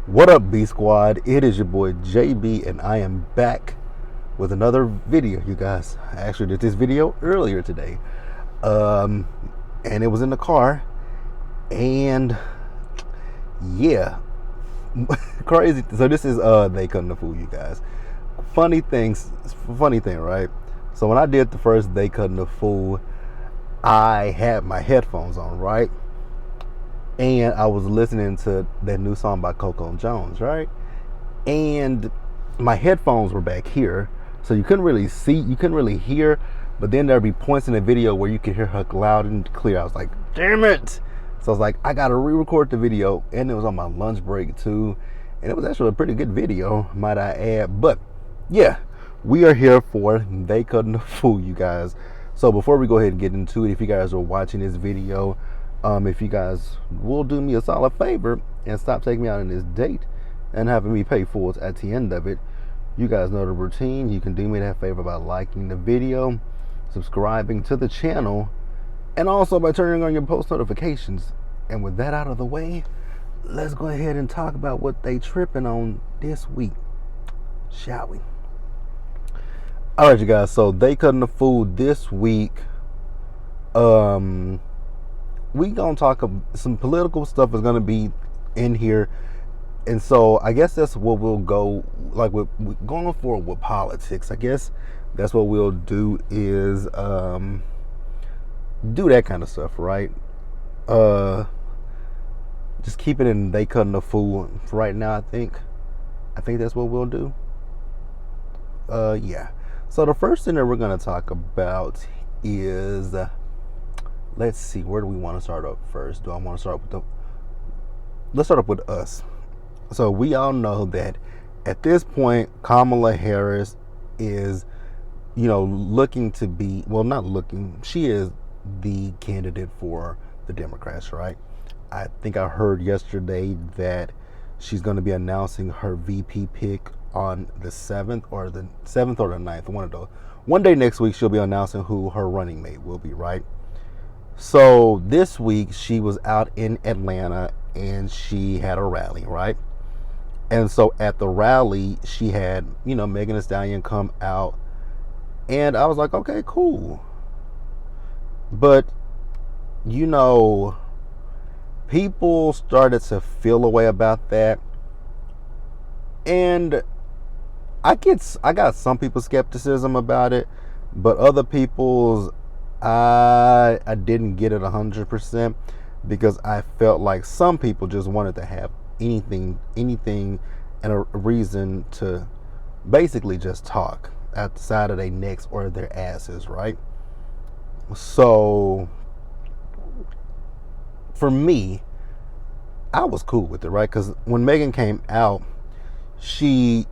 What up, B Squad? It is your boy JB, and I am back with another video, you guys. I actually did this video earlier today, um, and it was in the car, and yeah, crazy. So this is they couldn't fool you guys. Funny thing, right? So when I did the first they couldn't fool, I had my headphones on, right? And I was listening to that new song by Coco Jones, right? And my headphones were back here, so you couldn't really see, you couldn't really hear, but then there'd be points in the video where you could hear her loud and clear. I was like, damn it. So I was like, I gotta re-record the video, and it was on my lunch break too, and it was actually a pretty good video, might I add. But yeah, we are here for They Couldn't Fool You guys. So before we go ahead and get into it, if you guys are watching this video, if you guys will do me a solid favor and stop taking me out on this date and having me pay for it at the end of it, you guys know the routine. You can do me that favor by liking the video, subscribing to the channel, and also by turning on your post notifications. And with that out of the way, let's go ahead and talk about what they tripping on this week, shall we? All right, you guys. So they couldn't fool this week. We gonna talk some political stuff is gonna be in here, and so I guess that's what we'll go like with going forward with politics. I guess that's what we'll do is do that kind of stuff, right? Just keep it in they couldn't fool for right now. I think that's what we'll do. Yeah. So the first thing that we're gonna talk about is. Let's see, where do we want to start up first? Do I want to start with let's start up with us. So we all know that at this point, Kamala Harris is, looking to be, well, not looking, she is the candidate for the Democrats, right? I think I heard yesterday that she's going to be announcing her VP pick on the 7th or the 9th, one of those. One day next week, she'll be announcing who her running mate will be, right? So this week she was out in Atlanta and she had a rally, right? And so at the rally she had, Megan Thee Stallion come out, and I was like, okay, cool. But people started to feel a way about that, and I got some people's skepticism about it, but other people's I didn't get it 100% because I felt like some people just wanted to have anything, and a reason to basically just talk at the side of their necks or their asses, right? So for me, I was cool with it, right? Because when Megan came out, she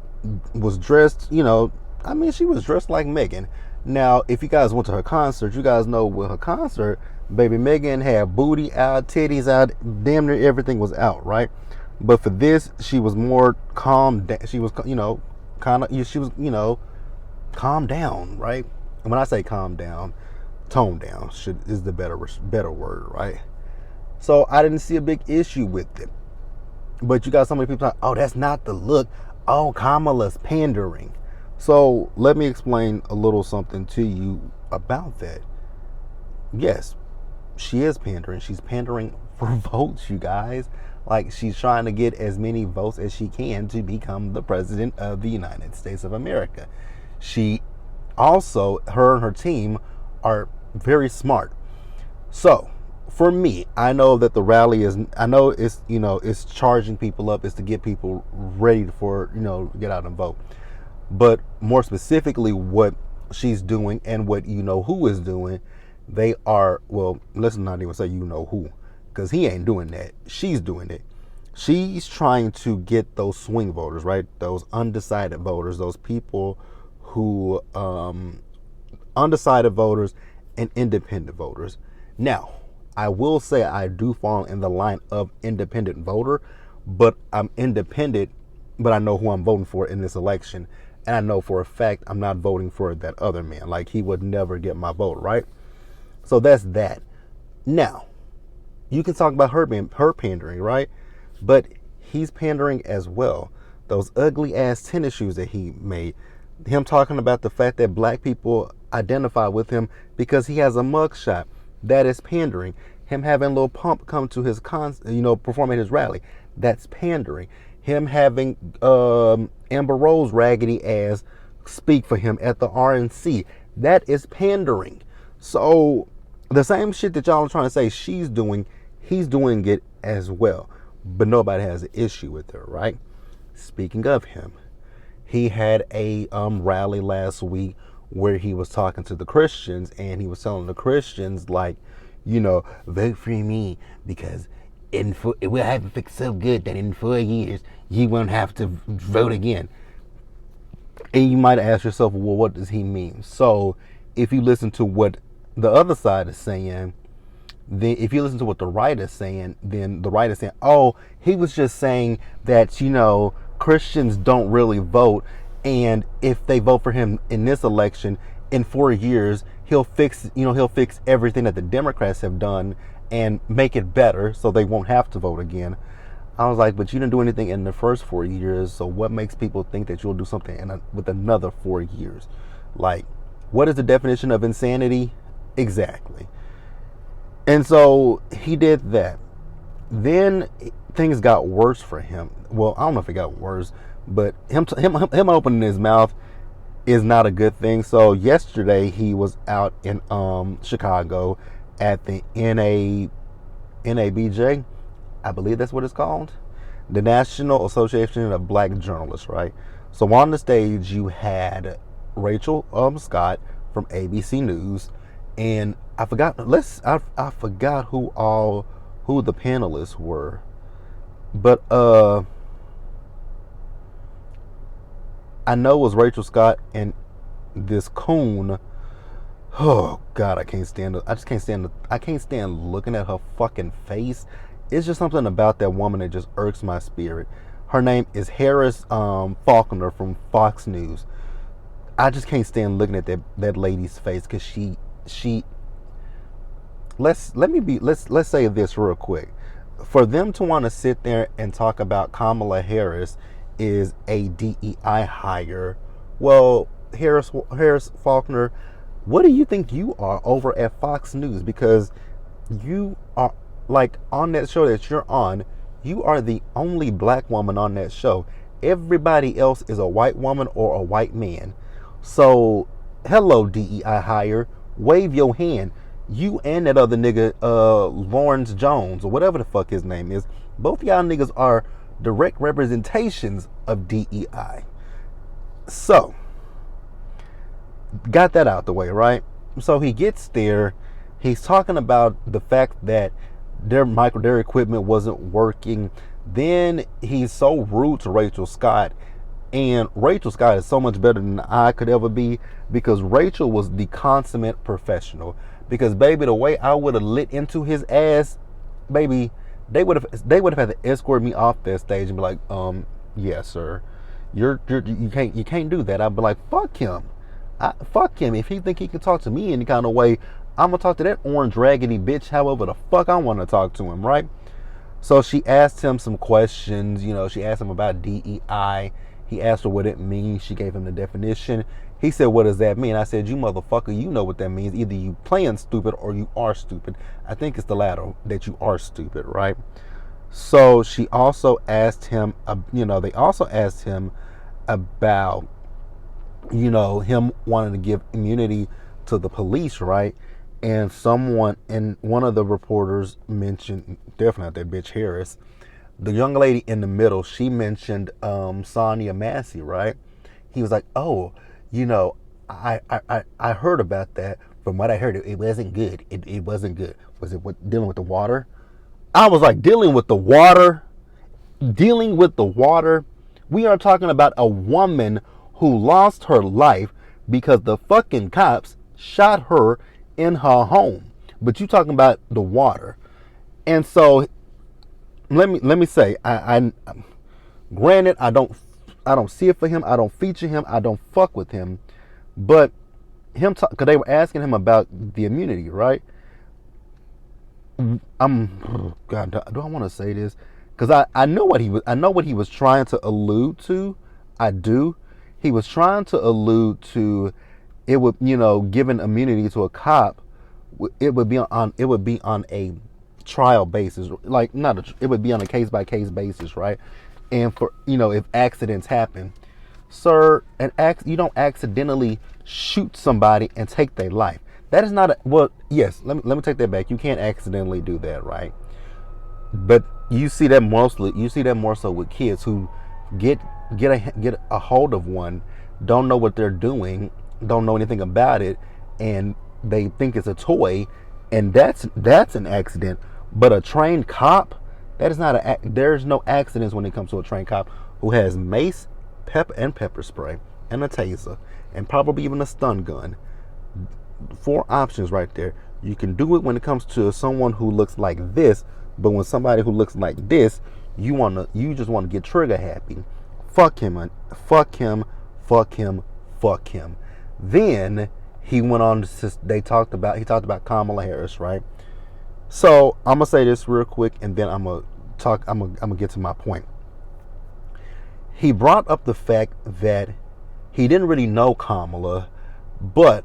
was dressed, she was dressed like Megan. Now, if you guys went to her concert, you guys know with her concert, baby Megan had booty out, titties out, damn near everything was out, right? But for this, she was more calm. She was, calm down, right? And when I say calm down, tone down is the better word, right? So I didn't see a big issue with it. But you got so many people talking, oh, that's not the look. Oh, Kamala's pandering. So let me explain a little something to you about that. Yes, she is pandering. She's pandering for votes, you guys. Like, she's trying to get as many votes as she can to become the president of the United States of America. She also, her and her team are very smart. So for me, I know that the rally is, it's charging people up, is to get people ready for, get out and vote. But more specifically, what she's doing and what who is doing, they are, well, let's not even say who, because he ain't doing that. She's doing it. She's trying to get those swing voters, right? Those undecided voters, those people who, undecided voters and independent voters. Now, I will say I do fall in the line of independent voter, but I'm independent, but I know who I'm voting for in this election. And I know for a fact I'm not voting for that other man. Like, he would never get my vote, right? So that's that. Now, you can talk about her pandering, right? But he's pandering as well. Those ugly ass tennis shoes that he made, him talking about the fact that black people identify with him because he has a mugshot, that is pandering. Him having Lil Pump come to his perform at his rally, that's pandering. Him having Amber Rose raggedy ass speak for him at the RNC, that is pandering. So the same shit that y'all are trying to say she's doing, he's doing it as well. But nobody has an issue with her, right? Speaking of him, he had a rally last week where he was talking to the Christians, and he was telling the Christians, like, vote for me because we'll have it fixed so good that in 4 years you won't have to vote again. And you might ask yourself, well, what does he mean? So if you listen to what the other side is saying, then if you listen to what the right is saying, then the right is saying, oh, he was just saying that, Christians don't really vote, and if they vote for him in this election, in 4 years, he'll fix everything that the Democrats have done and make it better so they won't have to vote again. I was like, but you didn't do anything in the first 4 years, so what makes people think that you'll do something with another 4 years? Like, what is the definition of insanity? Exactly. And so he did that. Then things got worse for him. Well, I don't know if it got worse, but him opening his mouth is not a good thing. So yesterday he was out in Chicago at the NABJ, I believe that's what it's called, the National Association of Black Journalists, right? So on the stage you had Rachel Scott from ABC News, and I forgot who the panelists were, but I know it was Rachel Scott and this coon. Oh God, I can't stand looking at her fucking face. It's just something about that woman that just irks my spirit. Her name is Harris Faulkner from Fox News. I just can't stand looking at that lady's face because she let's say this real quick. For them to want to sit there and talk about Kamala Harris is a DEI hire. Well, Harris Faulkner, what do you think you are over at Fox News? Because you are, like, on that show that you're on, you are the only black woman on that show. Everybody else is a white woman or a white man. So, hello DEI hire, wave your hand. You and that other nigga, Lawrence Jones, or whatever the fuck his name is, both y'all niggas are direct representations of DEI. So, got that out the way, right? So he gets there, he's talking about the fact that their equipment wasn't working. Then he's so rude to Rachel Scott, and Rachel Scott is so much better than I could ever be, because Rachel was the consummate professional. Because baby, the way I would have lit into his ass, baby, they would have had to escort me off that stage and be like, yeah, sir, you can't do that. I'd be like, fuck him. Fuck him. If he think he can talk to me any kind of way, I'm gonna talk to that orange raggedy bitch however the fuck I want to talk to him, right? So she asked him some questions. She asked him about DEI. He asked her what it means. She gave him the definition. He said, what does that mean? I said, you motherfucker, you know what that means. Either you playing stupid or you are stupid. I think it's the latter, that you are stupid, right? So she also asked him, they also asked him about, him wanting to give immunity to the police, right? And one of the reporters mentioned, definitely not that bitch Harris, the young lady in the middle, she mentioned Sonia Massey, right? He was like, oh, I heard about that. From what I heard, it wasn't good. It wasn't good. Was it dealing with the water? I was like, dealing with the water? Dealing with the water? We are talking about a woman who lost her life because the fucking cops shot her in her home. But you talking about the water. And so let me say, I granted, I don't see it for him. I don't feature him. I don't fuck with him. But because they were asking him about the immunity, right? God, do I want to say this? because I know what he was trying to allude to. I do. He was trying to allude to it would, giving immunity to a cop, it would be on a trial basis, like not a, it would be on a case by case basis, right? And for if accidents happen, sir, you don't accidentally shoot somebody and take their life. That is not a, well, yes, let me take that back. You can't accidentally do that, right? But you see that more so with kids who get get a hold of one, don't know what they're doing, don't know anything about it, and they think it's a toy, and that's an accident. But a trained cop, that is not there's no accidents when it comes to a trained cop who has mace, pepper spray, and a taser, and probably even a stun gun. 4 options right there. You can do it when it comes to someone who looks like this, but when somebody who looks like this, you just want to get trigger happy. Fuck him, fuck him, fuck him, fuck him. Then he went on to he talked about Kamala Harris, right? So I'm gonna say this real quick, and then I'm gonna get to my point. He brought up the fact that he didn't really know Kamala, but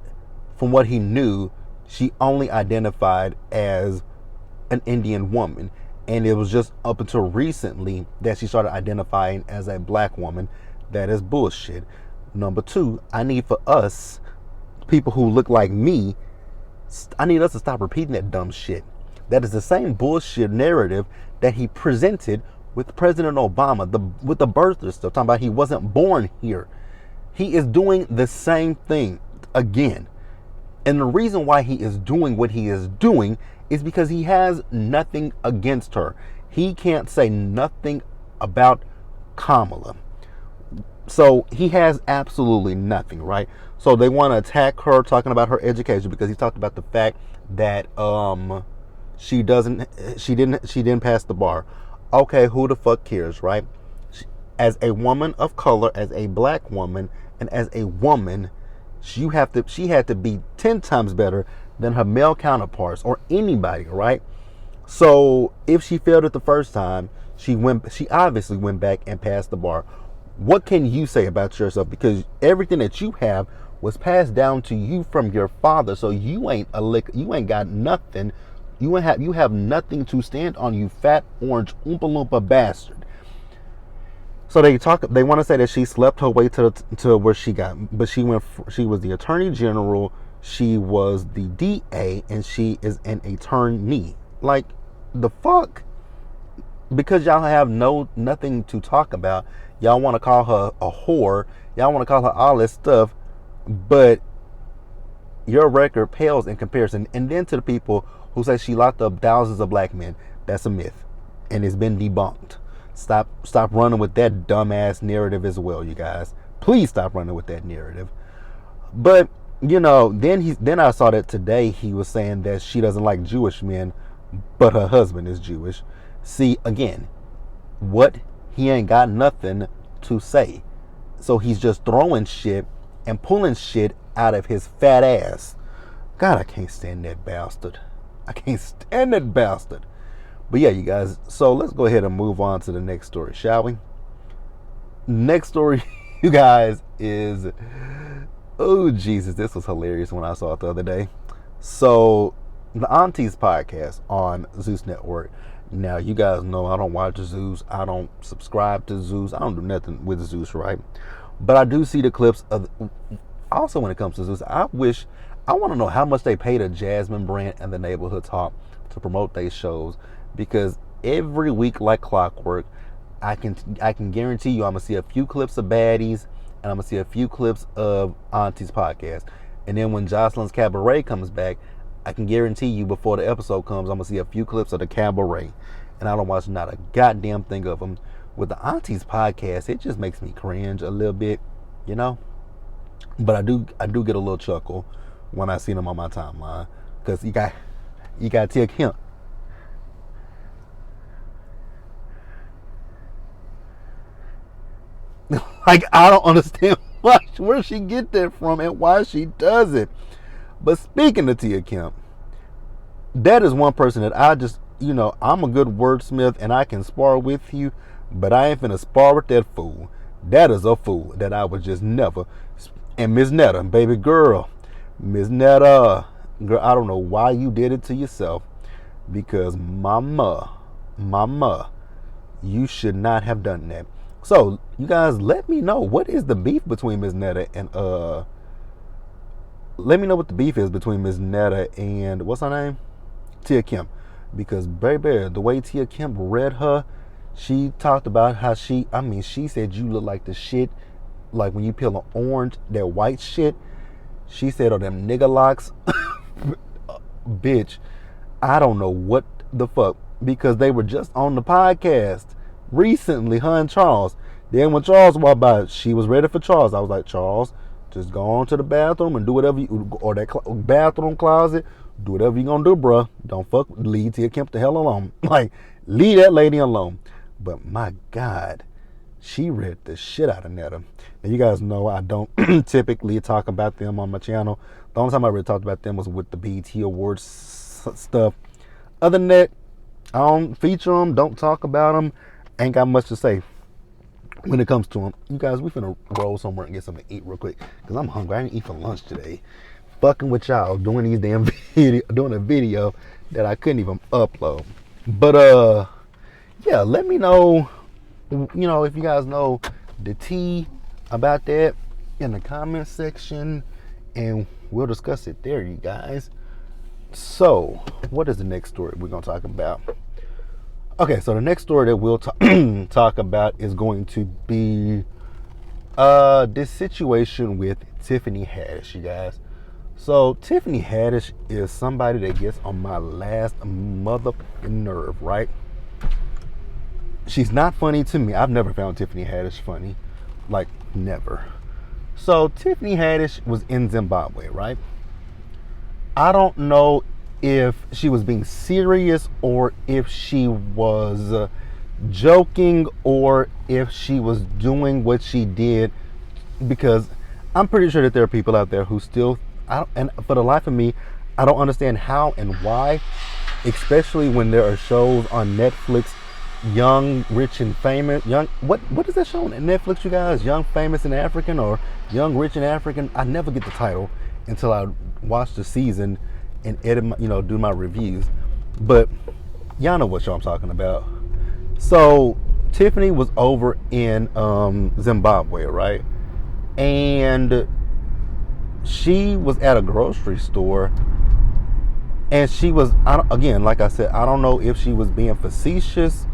from what he knew, she only identified as an Indian woman. And it was just up until recently that she started identifying as a black woman. That is bullshit. Number 2, I need for us, people who look like me, I need us to stop repeating that dumb shit. That is the same bullshit narrative that he presented with President Obama, with the birther stuff, talking about he wasn't born here. He is doing the same thing again. And the reason why he is doing what he is doing is because he has nothing against her. He can't say nothing about Kamala. So he has absolutely nothing, right? So they want to attack her, talking about her education, because he talked about the fact that she didn't pass the bar. Okay, who the fuck cares, right? As a woman of color, as a black woman, and as a woman, she had to be 10 times better than her male counterparts or anybody, right? So if she failed it the first time, she obviously went back and passed the bar. What can you say about yourself? Because everything that you have was passed down to you from your father. So you ain't got nothing. You have nothing to stand on, you fat orange Oompa Loompa bastard. So they want to say that she slept her way to where she got, but she was the attorney general, she was the DA, and she is an attorney. Like, the fuck? Because y'all have nothing to talk about, y'all want to call her a whore, y'all want to call her all this stuff, but your record pales in comparison. And then to the people who say she locked up thousands of black men, that's a myth, and it's been debunked. Stop running with that dumbass narrative as well, you guys. Please stop running with that narrative. But then I saw that today he was saying that she doesn't like Jewish men, but her husband is Jewish. See, again, he ain't got nothing to say. So he's just throwing shit and pulling shit out of his fat ass. God, I can't stand that bastard. I can't stand that bastard. But yeah, you guys, so let's go ahead and move on to the next story, shall we? Next story, you guys, is, oh Jesus, this was hilarious when I saw it the other day. So the Aunties podcast on Zeus Network. Now, you guys know I don't watch Zeus. I don't subscribe to Zeus. I don't do nothing with Zeus, right? But I do see the clips of, also when it comes to Zeus, I want to know how much they pay to Jasmine Brand and the Neighborhood Talk to promote their shows. Because every week, like clockwork, I can guarantee you I'm going to see a few clips of Baddies, and I'm going to see a few clips of Auntie's podcast. And then when Jocelyn's Cabaret comes back, I can guarantee you before the episode comes, I'm going to see a few clips of the Cabaret. And I don't watch not a goddamn thing of them. With the Auntie's podcast, it just makes me cringe a little bit, But I do get a little chuckle when I see them on my timeline. Because you got Tia Kemp. Like, I don't understand where she get that from and why she does it. But speaking of Tia Kemp, that is one person that I'm a good wordsmith and I can spar with you, but I ain't finna spar with that fool. That is a fool that I would just never. And Miss Netta, baby girl, Miss Netta, girl, I don't know why you did it to yourself, because mama, you should not have done that. So you guys, let me know, what is the beef between Miss Netta and let me know what the beef is between Miss Netta and what's her name? Tia Kim. Because baby, the way Tia Kim read her, she talked about how she said you look like the shit, like when you peel an orange, that white shit. She said, oh, them nigga locks. Bitch, I don't know what the fuck, because they were just on the podcast recently, her and Charles. Then when Charles walked by, she was ready for Charles. I was like, Charles, just go on to the bathroom and do whatever you, or that bathroom closet, do whatever you gonna do, bruh. Don't leave Tia Kemp the hell alone. Like, leave that lady alone. But my God, she read the shit out of Netta. And you guys know I don't typically talk about them on my channel. The only time I really talked about them was with the BET Awards stuff. Other than that, I don't feature them, don't talk about them. Ain't got much to say when it comes to them. You guys, we finna roll somewhere and get something to eat real quick, because I'm hungry. I didn't eat for lunch today. Fucking with y'all doing these damn doing a video that I couldn't even upload. But yeah, let me know, if you guys know the tea about that in the comment section, and we'll discuss it there, you guys. So, what is the next story we're gonna talk about? Okay, so the next story that we'll talk about is going to be this situation with Tiffany Haddish, you guys. So Tiffany Haddish is somebody that gets on my last motherfucking nerve, right? She's not funny to me. I've never found Tiffany Haddish funny. Like, never. So Tiffany Haddish was in Zimbabwe, right? I don't know if she was being serious or if she was joking or if she was doing what she did, because I'm pretty sure that there are people out there who still, and for the life of me, I don't understand how and why, especially when there are shows on Netflix, Young, Rich, and Famous. What is that show on Netflix, you guys? Young, Famous, and African, or Young, Rich, and African? I never get the title until I watch the season and edit do my reviews. But y'all know what show I'm talking about. So Tiffany was over in Zimbabwe, right? And she was at a grocery store, and she was, again, like I said, I don't know if she was being facetious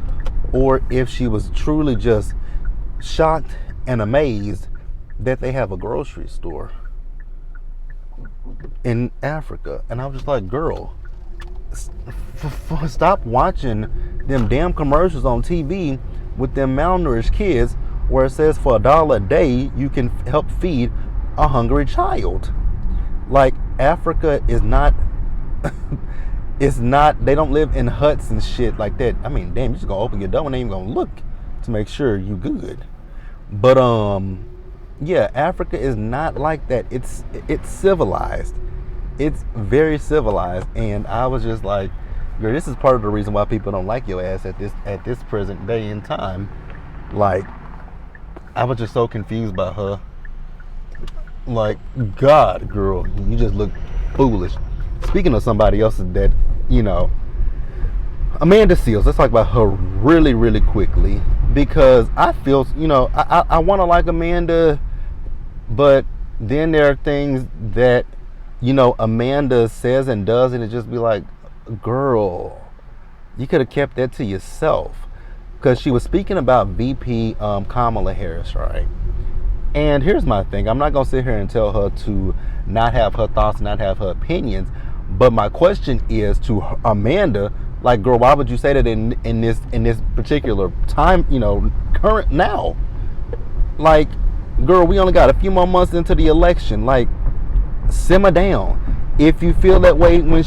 or if she was truly just shocked and amazed that they have a grocery store in Africa. And I was just like, girl, stop watching them damn commercials on TV with them malnourished kids where it says for $1 a day you can help feed a hungry child. Like, Africa is not it's not, they don't live in huts and shit like that. I mean, damn, you just gonna open your door and ain't even gonna look to make sure you good. But yeah, Africa is not like that. It's civilized. It's very civilized. And I was just like, girl, this is part of the reason why people don't like your ass at this present day in time. Like, I was just so confused by her. Like, God, girl, you just look foolish. Speaking of somebody else that, Amanda Seales, let's talk about her really, really quickly, because I feel, I want to like Amanda, but then there are things that, Amanda says and does, and it just be like, girl, you could have kept that to yourself. Because she was speaking about VP Kamala Harris, right? And here's my thing. I'm not going to sit here and tell her to not have her thoughts, not have her opinions. But my question is to Amanda, like, girl, why would you say that in this particular time, current now? Like, girl, we only got a few more months into the election. Like, simmer down. If you feel that way when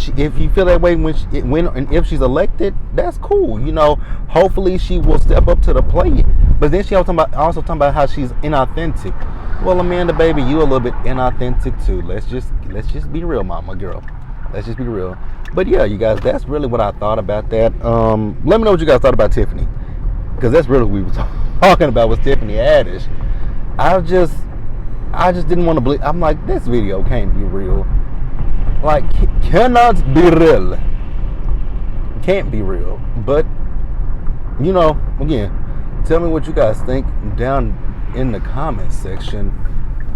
if she's elected, that's cool. Hopefully she will step up to the plate. But then she also talking about how she's inauthentic. Well, Amanda, baby, you a little bit inauthentic too. Let's just be real, mama girl. Let's just be real. But yeah, you guys, that's really what I thought about that. Let me know what you guys thought about Tiffany, because that's really what we were talking about was Tiffany Haddish. I just didn't want to believe. I'm like, this video can't be real. Like, cannot be real. Can't be real. But you know, again, tell me what you guys think down in the comment section,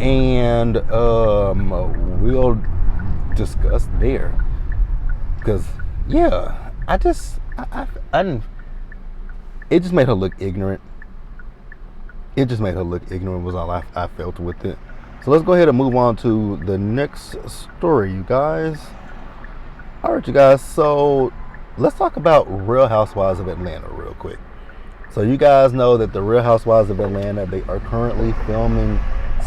and we'll discuss there. Because yeah, I didn't. It just made her look ignorant. It just made her look ignorant was all I felt with it. So let's go ahead and move on to the next story, you guys. All right, you guys. So let's talk about Real Housewives of Atlanta real quick. So you guys know that the Real Housewives of Atlanta, they are currently filming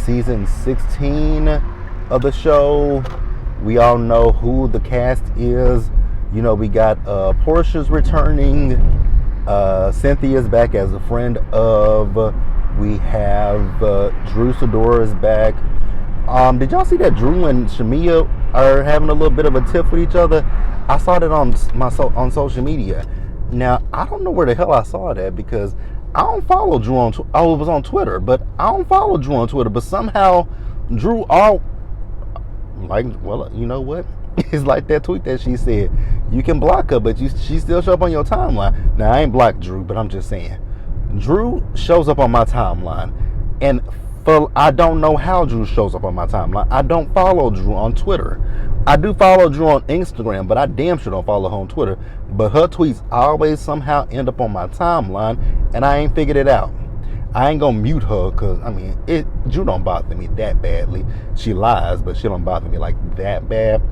season 16 of the show. We all know who the cast is. You know, we got Portia's returning. Cynthia's back as a friend of. We have Drew Sidora's back. Did y'all see that Drew and Shamia are having a little bit of a tiff with each other? I saw that on social media. Now, I don't know where the hell I saw that, because I don't follow Drew on Twitter. Oh, it was on Twitter, but I don't follow Drew on Twitter. But somehow Drew well, you know what? It's like that tweet that she said, you can block her, but she still show up on your timeline. Now, I ain't blocked Drew, but I'm just saying. Drew shows up on my timeline, and I don't know how Drew shows up on my timeline. I don't follow Drew on Twitter. I do follow Drew on Instagram, but I damn sure don't follow her on Twitter. But her tweets always somehow end up on my timeline, and I ain't figured it out. I ain't gonna mute her, because, I mean, Drew don't bother me that badly. She lies, but she don't bother me like that bad.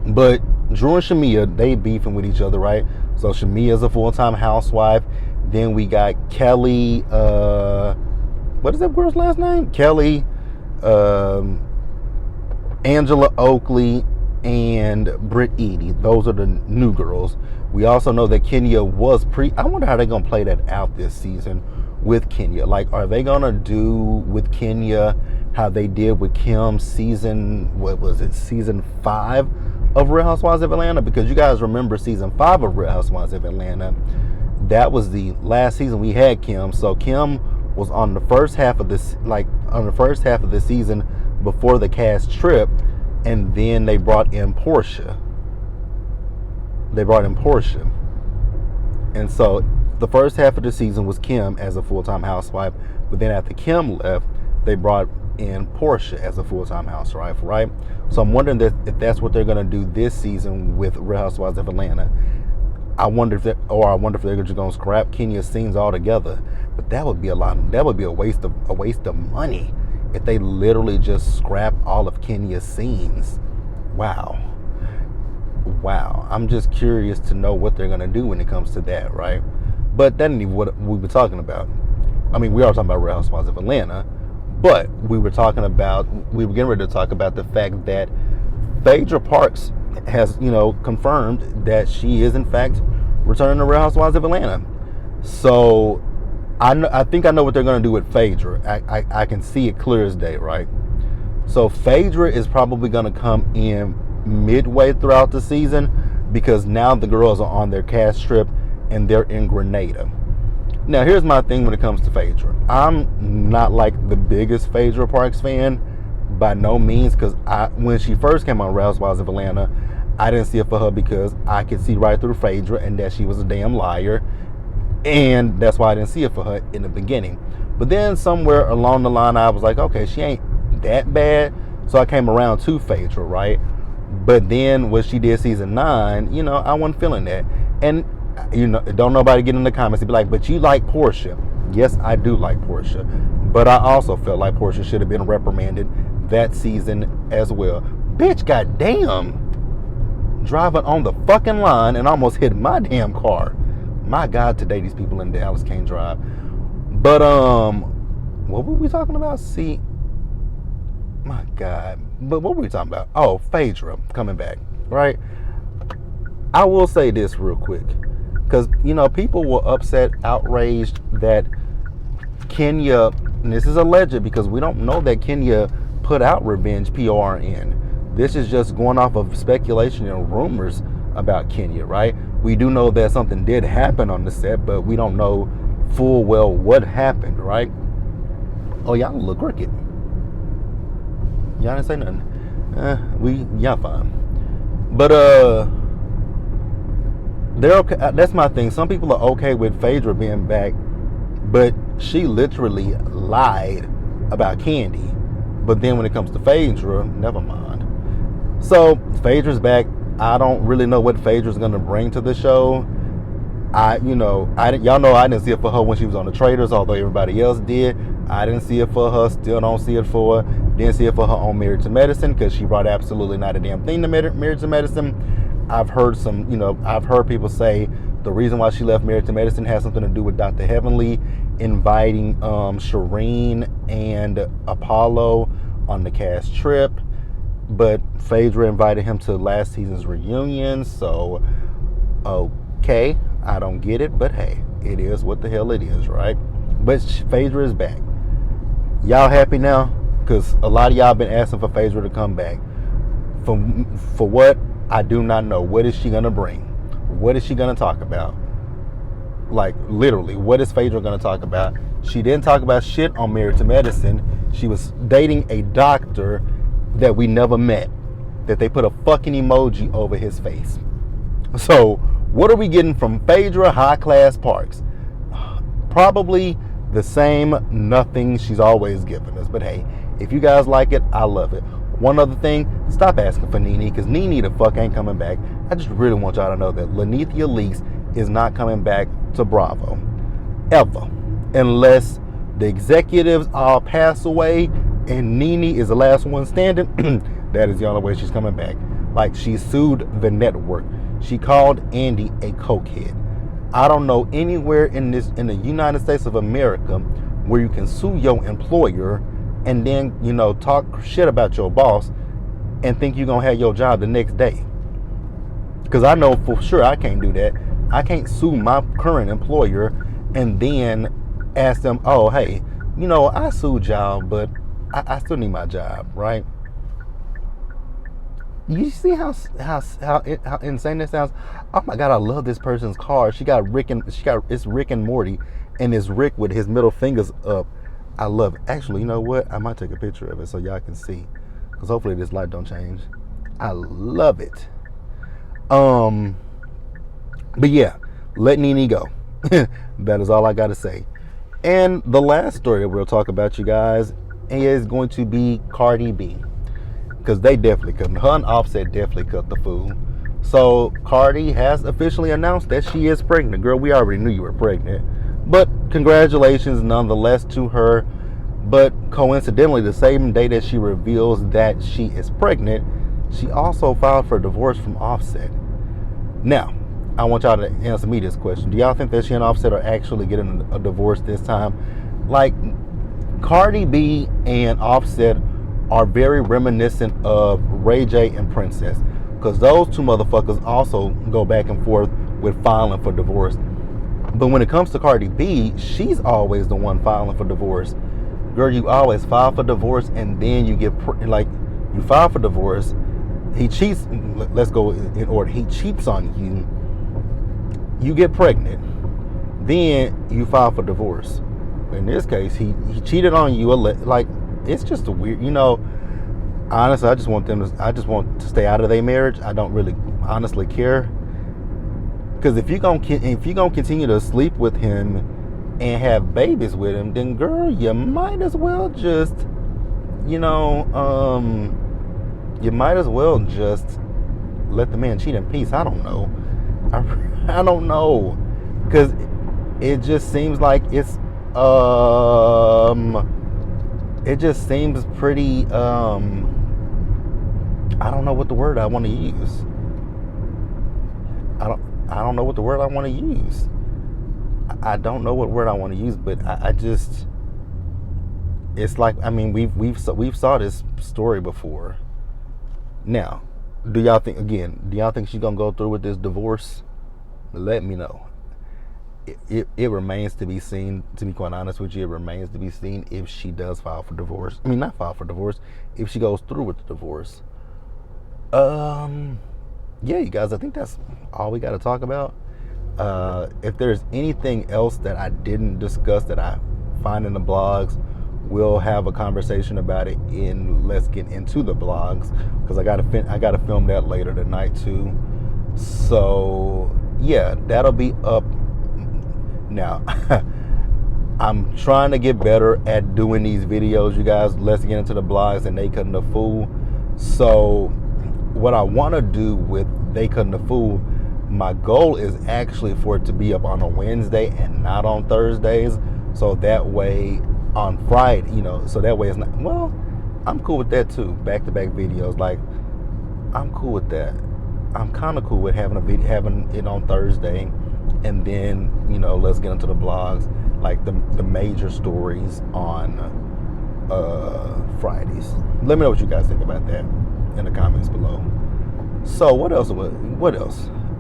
But Drew and Shamia, they beefing with each other, right? So Shamia's a full-time housewife. Then we got Kelly, what is that girl's last name? Kelly, Angela Oakley, and Britt Edie. Those are the new girls. We also know that Kenya was I wonder how they're going to play that out this season with Kenya. Like, are they going to do with Kenya how they did with Kim season 5 of Real Housewives of Atlanta? Because you guys remember season 5 of Real Housewives of Atlanta, that was the last season we had Kim. So Kim was on the first half of the season before the cast trip, and then they brought in Portia. And so the first half of the season was Kim as a full-time housewife, but then after Kim left, they brought in Portia as a full-time housewife, right? So I'm wondering if that's what they're going to do this season with Real Housewives of Atlanta. I wonder if they're just going to scrap Kenya's scenes altogether. But that would be a waste of money if they literally just scrap all of Kenya's scenes. Wow. I'm just curious to know what they're going to do when it comes to that, right? But that ain't even what we were talking about. I mean, we are talking about Real Housewives of Atlanta, but we were getting ready to talk about the fact that Phaedra Parks has, confirmed that she is in fact returning to Real Housewives of Atlanta. So I think I know what they're going to do with Phaedra. I can see it clear as day, right? So Phaedra is probably going to come in midway throughout the season, because now the girls are on their cast trip and they're in Grenada. Now, here's my thing when it comes to Phaedra. I'm not like the biggest Phaedra Parks fan by no means, because when she first came on Real Housewives of Atlanta, I didn't see it for her because I could see right through Phaedra and that she was a damn liar, and that's why I didn't see it for her in the beginning. But then somewhere along the line, I was like, okay, she ain't that bad, so I came around to Phaedra, right? But then when she did season 9, I wasn't feeling that. And don't nobody get in the comments and be like, but you like Portia. Yes, I do like Portia, but I also felt like Portia should have been reprimanded that season as well. Bitch, goddamn, driving on the fucking line and almost hit my damn car. My God, today these people in Dallas can't drive. But what were we talking about? See, my God. But what were we talking about? Oh, Phaedra coming back, right? I will say this real quick, because people were upset, outraged that Kenya, and this is alleged because we don't know that Kenya put out Revenge PRN. This is just going off of speculation and rumors about Kenya, right? We do know that something did happen on the set, but we don't know full well what happened, right? Oh, y'all look crooked. Y'all didn't say nothing. Y'all fine. But they're okay. That's my thing. Some people are okay with Phaedra being back, but she literally lied about Candy. But then when it comes to Phaedra, never mind. So Phaedra's back. I don't really know what Phaedra's gonna bring to the show. Y'all know I didn't see it for her when she was on the Traders, although everybody else did. I didn't see it for her. Still don't see it for her. Didn't see it for her on Married to Medicine because she brought absolutely not a damn thing to Married to Medicine. I've heard people say the reason why she left Married to Medicine has something to do with Dr. Heavenly inviting Shireen and Apollo on the cast trip. But Phaedra invited him to last season's reunion, so okay, I don't get it, but hey, it is what the hell it is, right? But Phaedra is back. Y'all happy now? Because a lot of y'all been asking for Phaedra to come back. For what? I do not know. What is she gonna bring? What is she gonna talk about? Like, literally, what is Phaedra gonna talk about? She didn't talk about shit on Married to Medicine. She was dating a doctor that we never met, that they put a fucking emoji over his face. So what are we getting from Phaedra High Class Parks? Probably the same nothing she's always given us. But hey, if you guys like it, I love it. One other thing, stop asking for Nene, because Nene the fuck ain't coming back. I just really want y'all to know that Lanithia Leaks is not coming back to Bravo ever, unless the executives all pass away and Nene is the last one standing. That is the only way she's coming back. Like, she sued the network. She called Andy a cokehead. I don't know anywhere in the United States of America where you can sue your employer and then, talk shit about your boss and think you're gonna have your job the next day. Because I know for sure I can't do that. I can't sue my current employer and then ask them, oh, hey, I sued y'all, but I still need my job, right? You see how insane that sounds? Oh my God, I love this person's car. It's Rick and Morty, and it's Rick with his middle fingers up. I love it. Actually, you know what? I might take a picture of it so y'all can see, because hopefully this light don't change. I love it. But yeah, let Nene go. That is all I gotta say. And the last story that we'll talk about, you guys, is going to be Cardi B, because they definitely cut. Her and Offset definitely cut the fool. So Cardi has officially announced that she is pregnant. Girl, we already knew you were pregnant, but congratulations nonetheless to her. But coincidentally, the same day that she reveals that she is pregnant, she also filed for divorce from Offset. Now, I want y'all to answer me this question. Do y'all think that she and Offset are actually getting a divorce this time? Like, Cardi B and Offset are very reminiscent of Ray J and Princess, because those two motherfuckers also go back and forth with filing for divorce. But when it comes to Cardi B, she's always the one filing for divorce. Girl, you always file for divorce, and then you get you file for divorce. He cheats. Let's go in order. He cheats on you. You get pregnant. Then you file for divorce. In this case, he cheated on you. Like, it's just a weird, honestly, I just want to stay out of their marriage. I don't really honestly care, because if you're gonna continue to sleep with him and have babies with him, then girl, you might as well just let the man cheat in peace. I don't know. I don't know, because it just seems like it's it just seems pretty I don't know what the word I want to use. I don't know what the word I want to use. I don't know what word I want to use, but I just, it's like, I mean, we've saw this story before. Now, do y'all think she's gonna go through with this divorce? Let me know. It remains to be seen. To be quite honest with you, it remains to be seen if she does file for divorce. I mean, not file for divorce, if she goes through with the divorce. Yeah, you guys, I think that's all we got to talk about. If there's anything else that I didn't discuss that I find in the blogs, we'll have a conversation about it in Let's Get Into the Blogs, because I gotta film that later tonight too. So yeah, that'll be up now. I'm trying to get better at doing these videos, you guys. Let's Get Into the Blogs and They Cutting the Fool. So what I want to do with They Cutting the Fool, my goal is actually for it to be up on a Wednesday and not on Thursdays. So that way on Friday, so that way it's not, well, I'm cool with that too. Back-to-back videos, like, I'm cool with that. I'm kind of cool with having it on Thursday, and then, Let's Get Into the Blogs, like the major stories on Fridays. Let me know what you guys think about that in the comments below. So what else?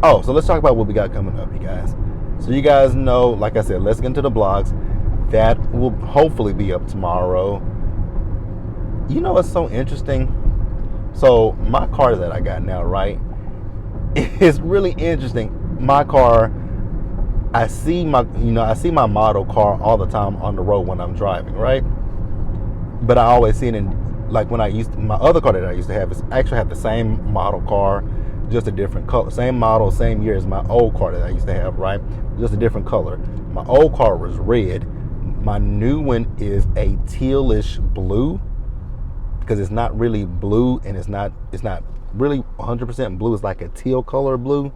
Oh, so let's talk about what we got coming up, you guys. So you guys know, like I said, Let's Get Into the Blogs. That will hopefully be up tomorrow. It's so interesting. So my car that I got now, right? It's really interesting. My car, I see my model car all the time on the road when I'm driving, right? But I always see it in, like, when my other car that I used to have, is actually have the same model car, just a different color. Same model, same year as my old car that I used to have, right? Just a different color. My old car was red. My new one is a tealish blue, because it's not really blue, and it's not really 100% blue. It's like a teal color blue.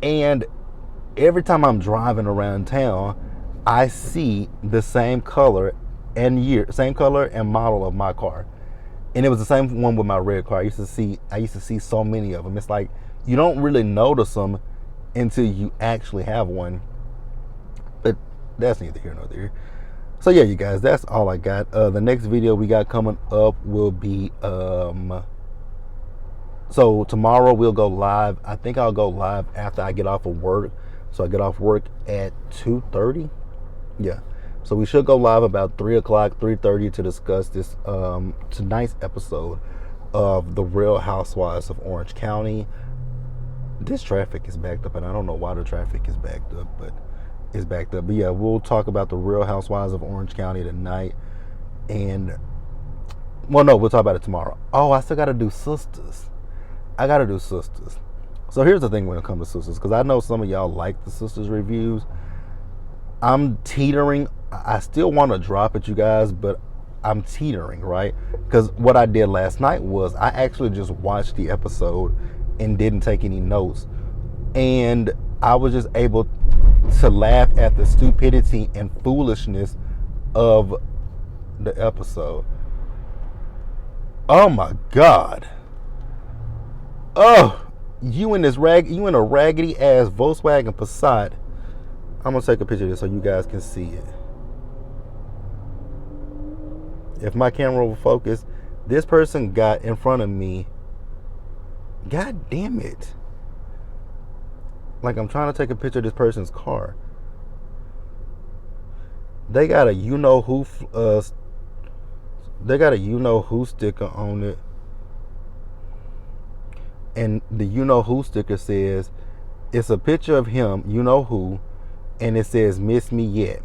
And every time I'm driving around town, I see the same color and model of my car. And it was the same one with my red car. I used to see so many of them. It's like you don't really notice them until you actually have one. But that's neither here nor there. So yeah, you guys, that's all I got. The next video we got coming up will be so tomorrow we'll go live. I think I'll go live after I get off of work. So I get off work at 2:30. Yeah. So we should go live about 3 o'clock, 3:30 to discuss this tonight's episode of The Real Housewives of Orange County. This traffic is backed up, and I don't know why the traffic is backed up, but it's backed up. But yeah, we'll talk about The Real Housewives of Orange County tonight. And, well, no, we'll talk about it tomorrow. Oh, I still got to do Sisters. I got to do Sisters. So here's the thing when it comes to Sisters, because I know some of y'all like the Sisters reviews. I'm teetering. I still want to drop it, you guys, but I'm teetering, right? Because what I did last night was I actually just watched the episode and didn't take any notes. And I was just able to laugh at the stupidity and foolishness of the episode. Oh my God. Oh, you in a raggedy ass Volkswagen Passat. I'm gonna take a picture of this so you guys can see it. If my camera will focus, this person got in front of me. God damn it. Like, I'm trying to take a picture of this person's car. They got a they got a you-know-who sticker on it. And the you-know-who sticker says, it's a picture of him, you-know-who, and it says, miss me yet.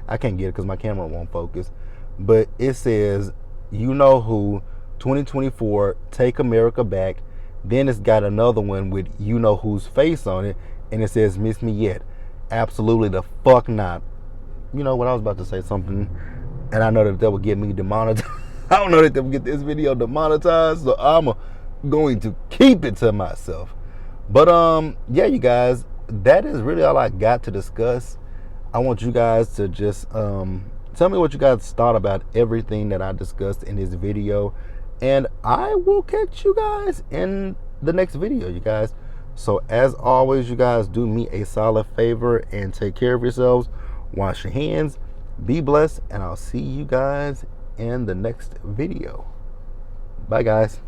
I can't get it because my camera won't focus. But it says, you-know-who, 2024, take America back. Then it's got another one with you-know-who's face on it, and it says, miss me yet. Absolutely the fuck not. You know what, I was about to say something, and I know that would get me demonetized. I don't know that would get this video demonetized, so I'm going to keep it to myself. But yeah, you guys, that is really all I got to discuss. I want you guys to just tell me what you guys thought about everything that I discussed in this video, and I will catch you guys in the next video, you guys. So as always, you guys, do me a solid favor and take care of yourselves. Wash your hands, be blessed, and I'll see you guys in the next video. Bye, guys.